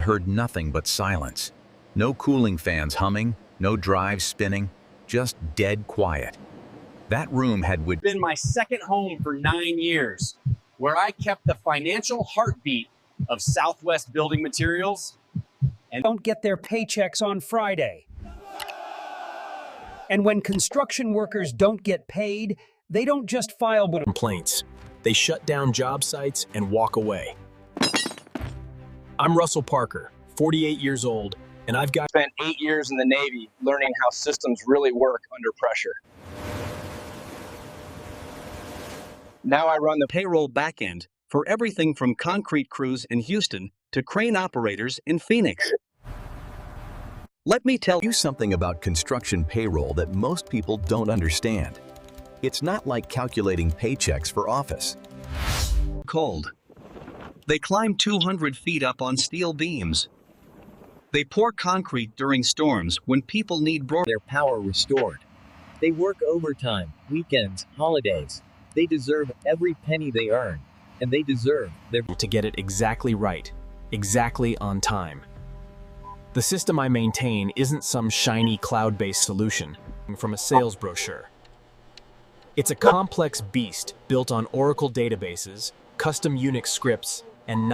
heard nothing but silence. No cooling fans humming, no drives spinning, just dead quiet. That room had been my second home for 9 years, where I kept the financial heartbeat of Southwest Building Materials and don't get their paychecks on Friday. And when construction workers don't get paid, they don't just file complaints. They shut down job sites and walk away. I'm Russell Parker, 48 years old, and I've spent 8 years in the Navy learning how systems really work under pressure. Now I run the payroll backend for everything from concrete crews in Houston to crane operators in Phoenix. Let me tell you something about construction payroll that most people don't understand. It's not like calculating paychecks for office. Cold. They climb 200 feet up on steel beams. They pour concrete during storms when people need their power restored. They work overtime, weekends, holidays. They deserve every penny they earn, and they deserve to get it exactly right, exactly on time. The system I maintain isn't some shiny cloud-based solution from a sales brochure. It's a complex beast built on Oracle databases, custom Unix scripts, and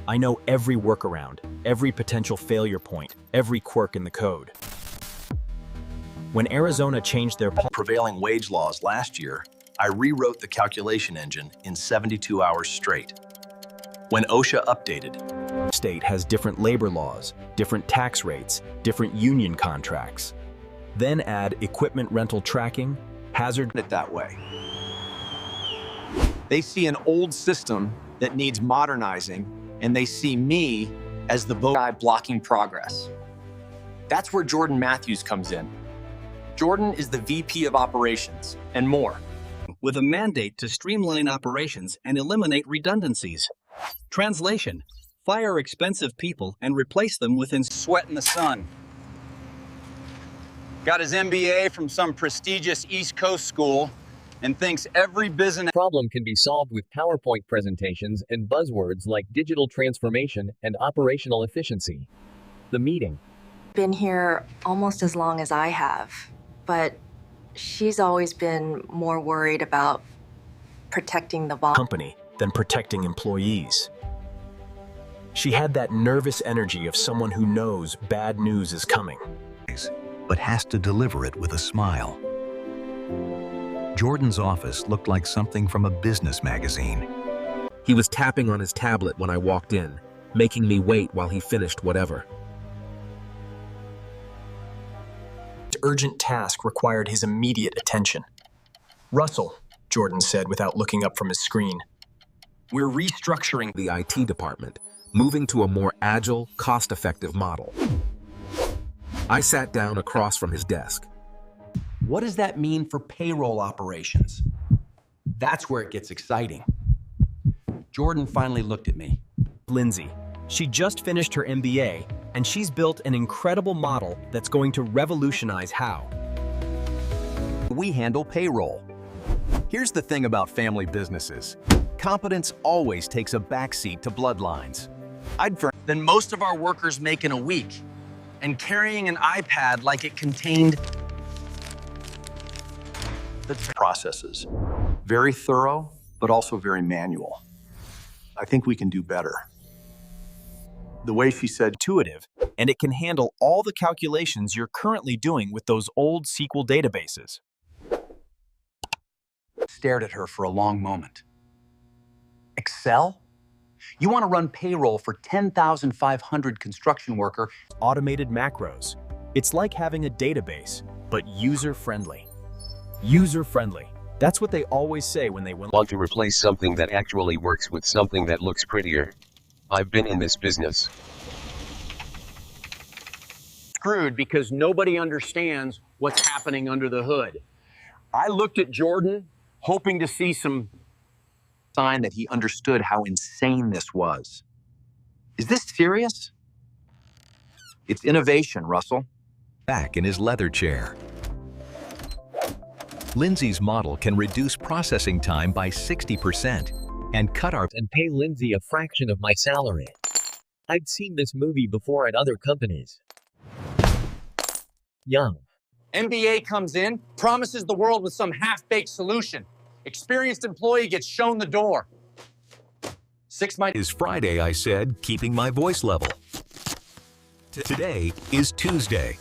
I know every workaround, every potential failure point, every quirk in the code. When Arizona changed their prevailing wage laws last year, I rewrote the calculation engine in 72 hours straight. When OSHA updated, state has different labor laws, different tax rates, different union contracts. Then add equipment rental tracking, hazard it that way. They see an old system that needs modernizing, and they see me as the guy blocking progress. That's where Jordan Matthews comes in. Jordan is the VP of operations and more. With a mandate to streamline operations and eliminate redundancies. Translation: fire expensive people and replace them with sweat in the sun. Got his MBA from some prestigious East Coast school and thinks every business problem can be solved with PowerPoint presentations and buzzwords like digital transformation and operational efficiency. The meeting. Been here almost as long as I have, but she's always been more worried about protecting the company than protecting employees. She had that nervous energy of someone who knows bad news is coming, but has to deliver it with a smile. Jordan's office looked like something from a business magazine. He was tapping on his tablet when I walked in, making me wait while he finished whatever. Urgent task required his immediate attention. Russell, Jordan said without looking up from his screen. We're restructuring the IT department, moving to a more agile, cost-effective model. I sat down across from his desk. What does that mean for payroll operations? That's where it gets exciting. Jordan finally looked at me. Lindsay. She just finished her MBA, and she's built an incredible model that's going to revolutionize how we handle payroll. Here's the thing about family businesses. Competence always takes a backseat to bloodlines. Than most of our workers make in a week, and carrying an iPad like it contained the processes. Very thorough, but also very manual. I think we can do better. The way she said, intuitive, and it can handle all the calculations you're currently doing with those old SQL databases. Stared at her for a long moment. Excel? You want to run payroll for 10,500 construction workers? Automated macros. It's like having a database, but user-friendly. User-friendly. That's what they always say when they want to replace something that actually works with something that looks prettier. I've been in this business. Screwed because nobody understands what's happening under the hood. I looked at Jordan, hoping to see some sign that he understood how insane this was. Is this serious? It's innovation, Russell. Back in his leather chair. Lindsay's model can reduce processing time by 60% and cut our and pay Lindsay a fraction of my salary. I'd seen this movie before at other companies. Young. MBA comes in, promises the world with some half-baked solution. Experienced employee gets shown the door. 6 months is Friday, I said, keeping my voice level. Today is Tuesday.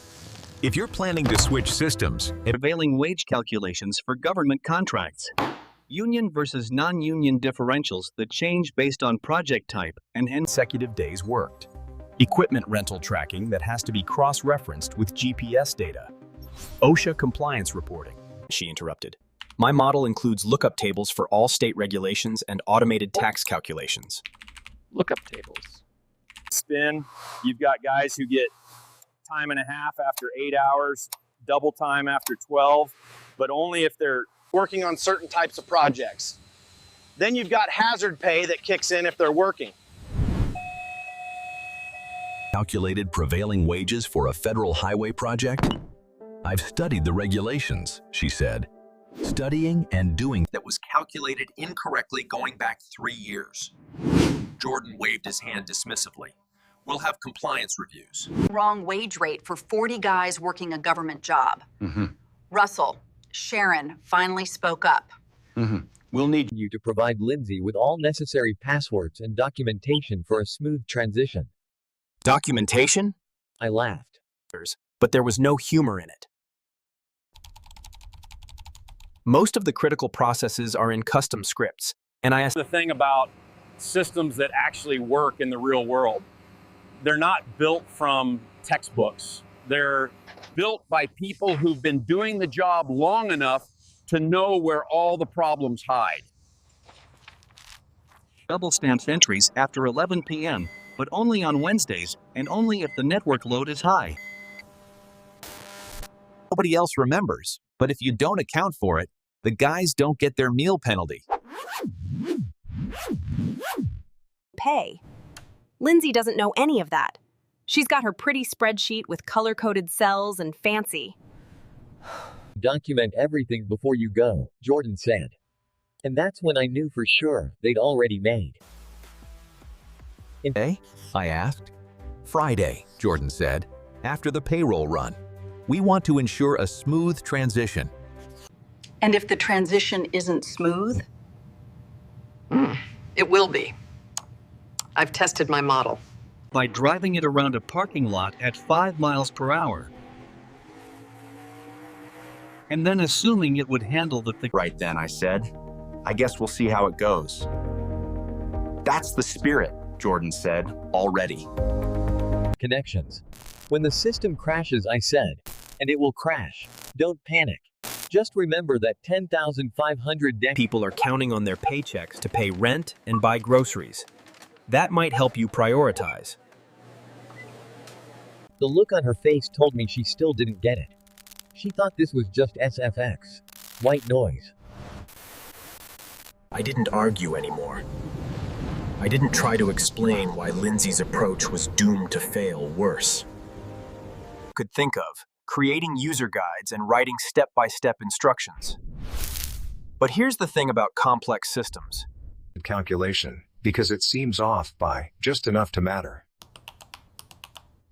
If you're planning to switch systems, Prevailing wage calculations for government contracts. Union versus non-union differentials that change based on project type and consecutive days worked. Equipment rental tracking that has to be cross-referenced with GPS data. OSHA compliance reporting. She interrupted. My model includes lookup tables for all state regulations and automated tax calculations. lookup tables. Spin, you've got guys who get time and a half after 8 hours, double time after 12, but only if they're working on certain types of projects. Then you've got hazard pay that kicks in if they're working. calculated prevailing wages for a federal highway project? I've studied the regulations, she said. Studying and doing that was calculated incorrectly going back 3 years. Jordan waved his hand dismissively. We'll have compliance reviews. Wrong wage rate for 40 guys working a government job. Russell, Sharon finally spoke up. We'll need you to provide Lindsay with all necessary passwords and documentation for a smooth transition. Documentation? I laughed. But there was no humor in it. Most of the critical processes are in custom scripts, and I asked the thing about systems that actually work in the real world. They're not built from textbooks. They're built by people who've been doing the job long enough to know where all the problems hide. Double stamps entries after 11 p.m., but only on Wednesdays and only if the network load is high. Nobody else remembers, but if you don't account for it, the guys don't get their meal penalty. Pay. Lindsay doesn't know any of that. She's got her pretty spreadsheet with color-coded cells and fancy. Document everything before you go, Jordan said. And that's when I knew for sure they'd already made. Day? I asked. Friday, Jordan said, after the payroll run. We want to ensure a smooth transition. And if the transition isn't smooth? It will be. I've tested my model. By driving it around a parking lot at 5 miles per hour. And then assuming it would handle the thing. Right then, I said. I guess we'll see how it goes. That's the spirit, Jordan said, already. Connections. When the system crashes, I said, and it will crash. Don't panic. Just remember that 10,500 people are counting on their paychecks to pay rent and buy groceries. That might help you prioritize. The look on her face told me she still didn't get it. She thought this was just SFX. White noise. I didn't argue anymore. I didn't try to explain why Lindsay's approach was doomed to fail worse. Could think of creating user guides and writing step-by-step instructions. But here's the thing about complex systems. Calculation, because it seems off by just enough to matter.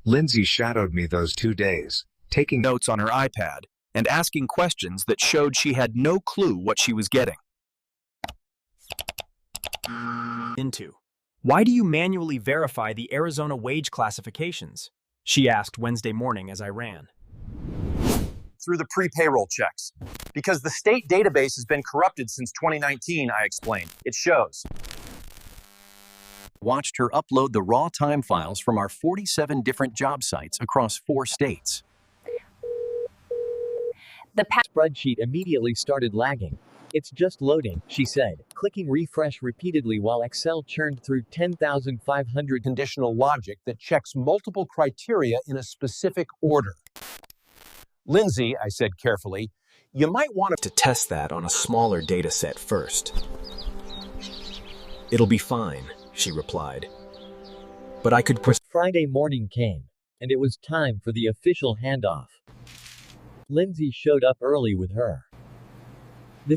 Lindsay shadowed me those 2 days, taking notes on her iPad and asking questions that showed she had no clue what she was getting. Why do you manually verify the Arizona wage classifications? She asked Wednesday morning as I ran. Through the pre-payroll checks. Because the state database has been corrupted since 2019, I explained. It shows. Watched her upload the raw time files from our 47 different job sites across 4 states. The spreadsheet immediately started lagging. It's just loading, she said, clicking refresh repeatedly while Excel churned through 10,500 conditional logic that checks multiple criteria in a specific order. Lindsay, I said carefully, you might want to test that on a smaller data set first. It'll be fine, she replied. But I could Friday morning came, and it was time for the official handoff. Lindsay showed up early with her